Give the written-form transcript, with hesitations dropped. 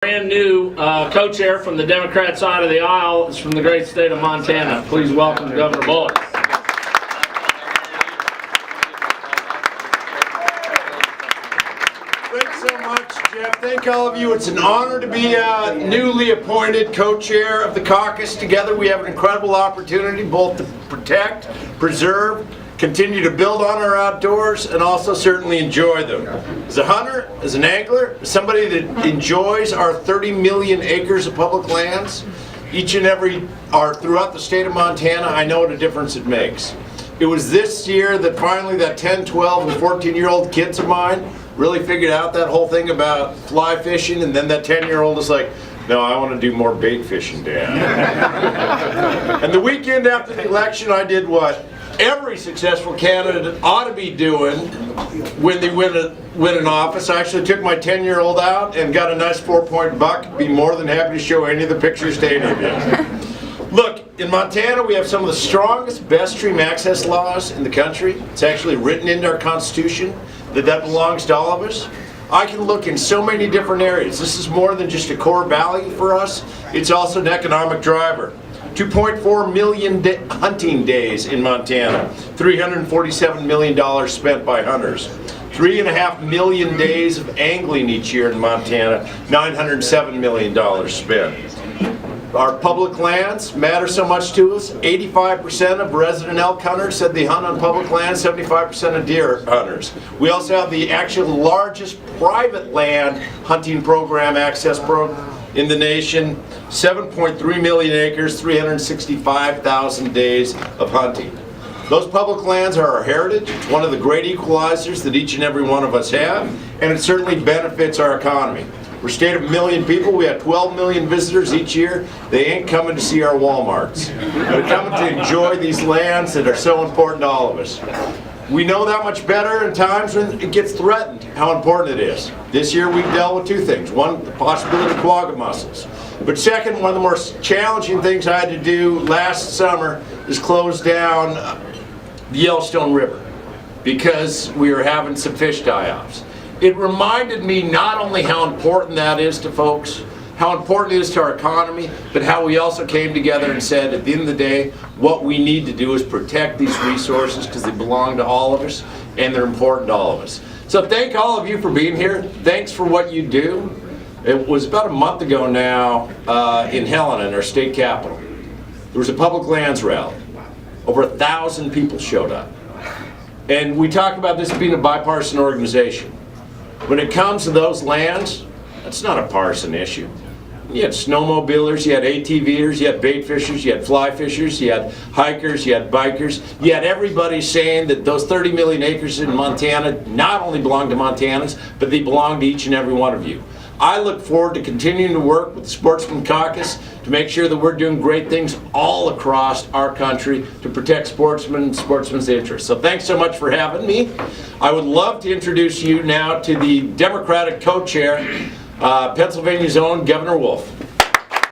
Brand new co-chair from the Democrat side of the aisle is from the great state of Montana. Please welcome Governor Bullock. Thanks so much, Jeff. Thank all of you. It's an honor to be newly appointed co-chair of the caucus. Together we have an incredible opportunity both to protect, preserve, continue to build on our outdoors, and also certainly enjoy them. As a hunter, as an angler, as somebody that enjoys our 30 million acres of public lands, each and every, throughout the state of Montana, I know what a difference it makes. It was this year that finally that 10, 12, and 14-year-old kids of mine really figured out that whole thing about fly fishing, and then that 10-year-old is like, no, I want to do more bait fishing, Dad. And the weekend after the election, I did what every successful candidate ought to be doing when they win an office. I actually took my 10-year-old out and got a nice 4-point buck. Be more than happy to show any of the pictures to any of you. Look, in Montana we have some of the strongest, best stream access laws in the country. It's actually written into our Constitution that belongs to all of us. I can look in so many different areas. This is more than just a core value for us. It's also an economic driver. 2.4 million hunting days in Montana, $347 million spent by hunters. 3.5 million days of angling each year in Montana, $907 million spent. Our public lands matter so much to us. 85% of resident elk hunters said they hunt on public lands, 75% of deer hunters. We also have the actual largest private land hunting program, access program in the nation. 7.3 million acres, 365,000 days of hunting. Those public lands are our heritage. It's one of the great equalizers that each and every one of us have, and it certainly benefits our economy. We're a state of 1 million people. We have 12 million visitors each year. They ain't coming to see our Walmarts. They're coming to enjoy these lands that are so important to all of us. We know that much better in times when it gets threatened, how important it is. This year we dealt with two things. One, the possibility of quagga mussels. But second, one of the more challenging things I had to do last summer is close down the Yellowstone River because we were having some fish die-offs. It reminded me not only how important that is to folks, how important it is to our economy, but how we also came together and said at the end of the day, what we need to do is protect these resources because they belong to all of us and they're important to all of us. So thank all of you for being here. Thanks for what you do. It was about a month ago now in Helena, in our state capital. There was a public lands rally. Over 1,000 people showed up. And we talk about this being a bipartisan organization. When it comes to those lands, that's not a partisan issue. You had snowmobilers, you had ATVers, you had bait fishers, you had fly fishers, you had hikers, you had bikers. You had everybody saying that those 30 million acres in Montana not only belong to Montanans, but they belong to each and every one of you. I look forward to continuing to work with the Sportsmen Caucus to make sure that we're doing great things all across our country to protect sportsmen and sportsmen's interests. So thanks so much for having me. I would love to introduce you now to the Democratic co-chair, Pennsylvania's own Governor Wolf.